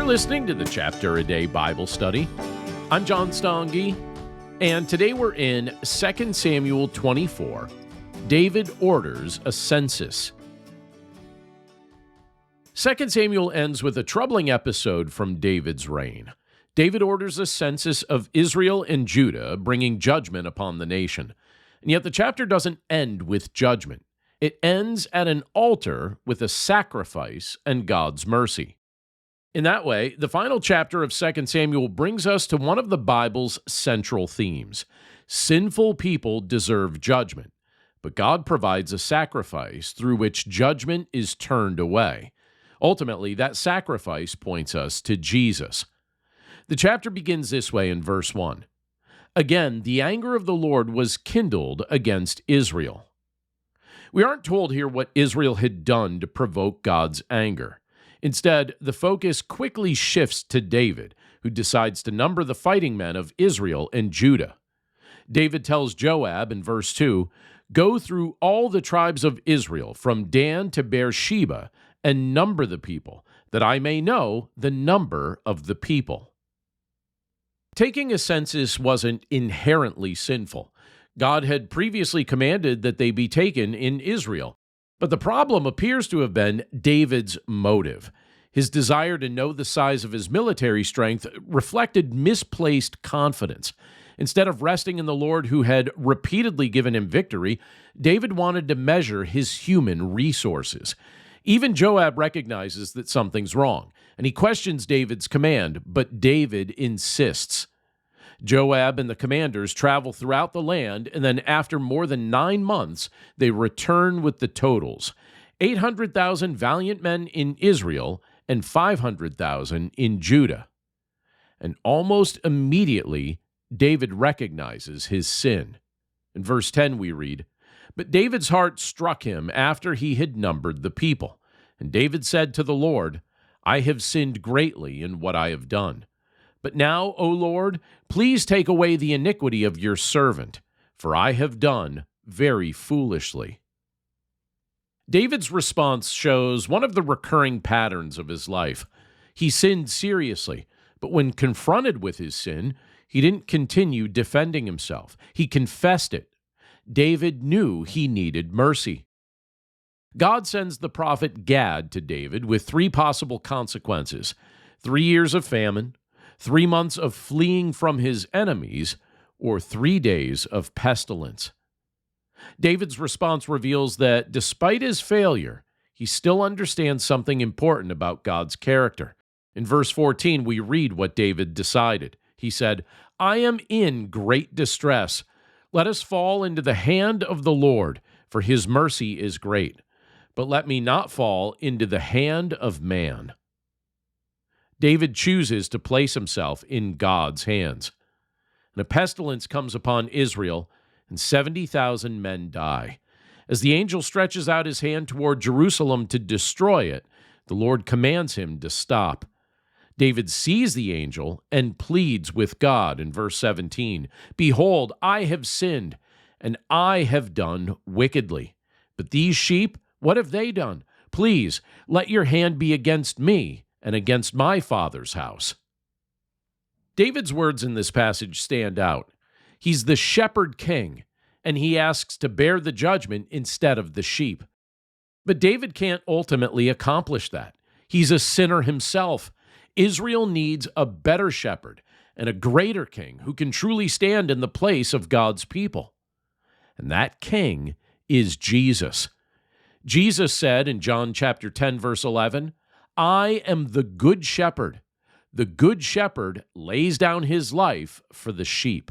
listening to the Chapter a Day Bible Study. I'm John Stange, and today we're in 2 Samuel 24. David orders a census. 2 Samuel ends with a troubling episode from David's reign. David orders a census of Israel and Judah, bringing judgment upon the nation. And yet the chapter doesn't end with judgment. It ends at an altar with a sacrifice and God's mercy. In that way, the final chapter of 2 Samuel brings us to one of the Bible's central themes. Sinful people deserve judgment, but God provides a sacrifice through which judgment is turned away. Ultimately, that sacrifice points us to Jesus. The chapter begins this way in verse 1. Again, the anger of the Lord was kindled against Israel. We aren't told here what Israel had done to provoke God's anger. Instead, the focus quickly shifts to David, who decides to number the fighting men of Israel and Judah. David tells Joab in verse 2, "Go through all the tribes of Israel, from Dan to Beersheba, and number the people, that I may know the number of the people." Taking a census wasn't inherently sinful. God had previously commanded that they be taken in Israel. But the problem appears to have been David's motive. His desire to know the size of his military strength reflected misplaced confidence. Instead of resting in the Lord who had repeatedly given him victory, David wanted to measure his human resources. Even Joab recognizes that something's wrong, and he questions David's command, but David insists. Joab and the commanders travel throughout the land, and then after more than 9 months, they return with the totals: 800,000 valiant men in Israel and 500,000 in Judah. And almost immediately, David recognizes his sin. In verse 10 we read, "But David's heart struck him after he had numbered the people. And David said to the Lord, I have sinned greatly in what I have done. But now, O Lord, please take away the iniquity of your servant, for I have done very foolishly." David's response shows one of the recurring patterns of his life. He sinned seriously, but when confronted with his sin, he didn't continue defending himself. He confessed it. David knew he needed mercy. God sends the prophet Gad to David with 3 possible consequences: 3 years of famine, 3 months of fleeing from his enemies, or 3 days of pestilence. David's response reveals that despite his failure, he still understands something important about God's character. In verse 14, we read what David decided. He said, "I am in great distress. Let us fall into the hand of the Lord, for his mercy is great. But let me not fall into the hand of man." David chooses to place himself in God's hands. And a pestilence comes upon Israel, and 70,000 men die. As the angel stretches out his hand toward Jerusalem to destroy it, the Lord commands him to stop. David sees the angel and pleads with God in verse 17, "Behold, I have sinned, and I have done wickedly. But these sheep, what have they done? Please, let your hand be against me and against my father's house." David's words in this passage stand out. He's the shepherd king, and he asks to bear the judgment instead of the sheep. But David can't ultimately accomplish that. He's a sinner himself. Israel needs a better shepherd and a greater king who can truly stand in the place of God's people. And that king is Jesus. Jesus said in John chapter 10, verse 11, "I am the good shepherd. The good shepherd lays down his life for the sheep."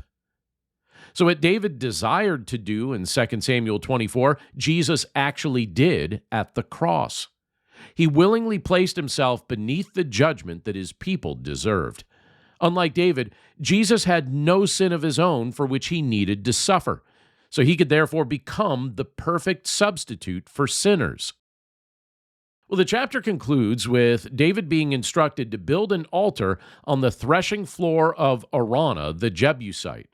So what David desired to do in 2 Samuel 24, Jesus actually did at the cross. He willingly placed himself beneath the judgment that his people deserved. Unlike David, Jesus had no sin of his own for which he needed to suffer, so he could therefore become the perfect substitute for sinners. Well, the chapter concludes with David being instructed to build an altar on the threshing floor of Araunah, the Jebusite.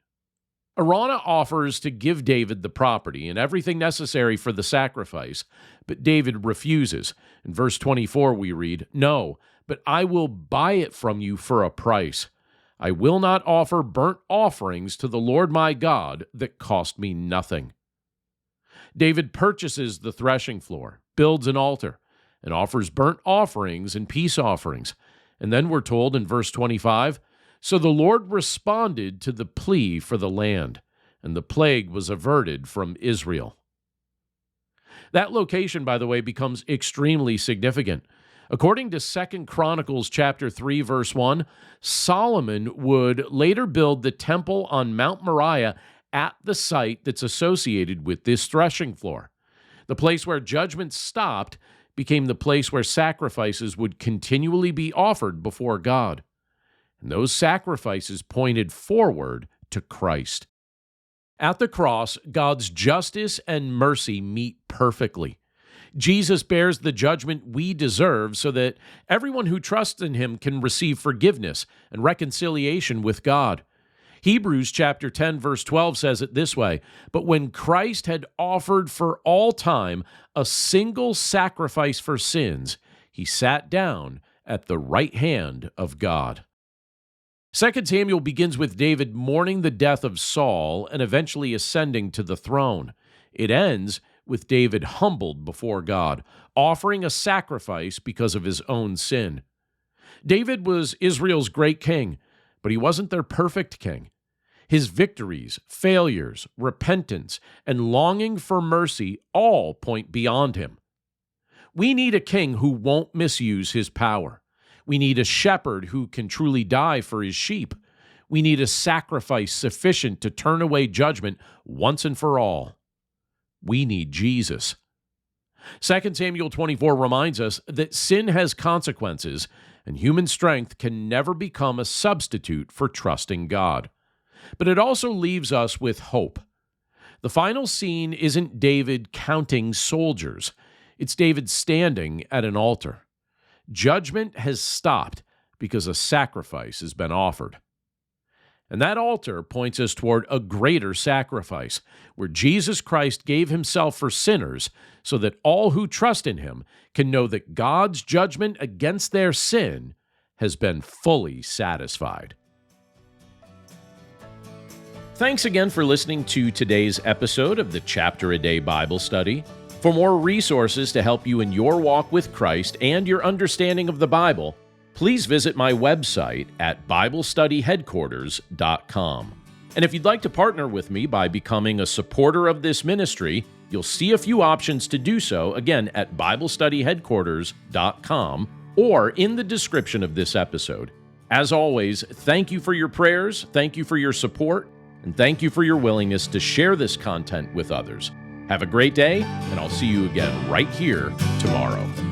Araunah offers to give David the property and everything necessary for the sacrifice, but David refuses. In verse 24 we read, "No, but I will buy it from you for a price. I will not offer burnt offerings to the Lord my God that cost me nothing." David purchases the threshing floor, builds an altar, and offers burnt offerings and peace offerings. And then we're told in verse 25, "So the Lord responded to the plea for the land, and the plague was averted from Israel." That location, by the way, becomes extremely significant. According to 2 Chronicles chapter 3, verse 1, Solomon would later build the temple on Mount Moriah at the site that's associated with this threshing floor. The place where judgment stopped became the place where sacrifices would continually be offered before God. And those sacrifices pointed forward to Christ. At the cross, God's justice and mercy meet perfectly. Jesus bears the judgment we deserve so that everyone who trusts in him can receive forgiveness and reconciliation with God. Hebrews chapter 10, verse 12 says it this way, "But when Christ had offered for all time a single sacrifice for sins, he sat down at the right hand of God." 2 Samuel begins with David mourning the death of Saul and eventually ascending to the throne. It ends with David humbled before God, offering a sacrifice because of his own sin. David was Israel's great king, but he wasn't their perfect king. His victories, failures, repentance, and longing for mercy all point beyond him. We need a king who won't misuse his power. We need a shepherd who can truly die for his sheep. We need a sacrifice sufficient to turn away judgment once and for all. We need Jesus. 2 Samuel 24 reminds us that sin has consequences, and human strength can never become a substitute for trusting God. But it also leaves us with hope. The final scene isn't David counting soldiers. It's David standing at an altar. Judgment has stopped because a sacrifice has been offered. And that altar points us toward a greater sacrifice, where Jesus Christ gave himself for sinners so that all who trust in him can know that God's judgment against their sin has been fully satisfied. Thanks again for listening to today's episode of the Chapter a Day Bible Study. For more resources to help you in your walk with Christ and your understanding of the Bible, please visit my website at BibleStudyHeadquarters.com. And if you'd like to partner with me by becoming a supporter of this ministry, you'll see a few options to do so, again, at BibleStudyHeadquarters.com or in the description of this episode. As always, thank you for your prayers, thank you for your support, and thank you for your willingness to share this content with others. Have a great day, and I'll see you again right here tomorrow.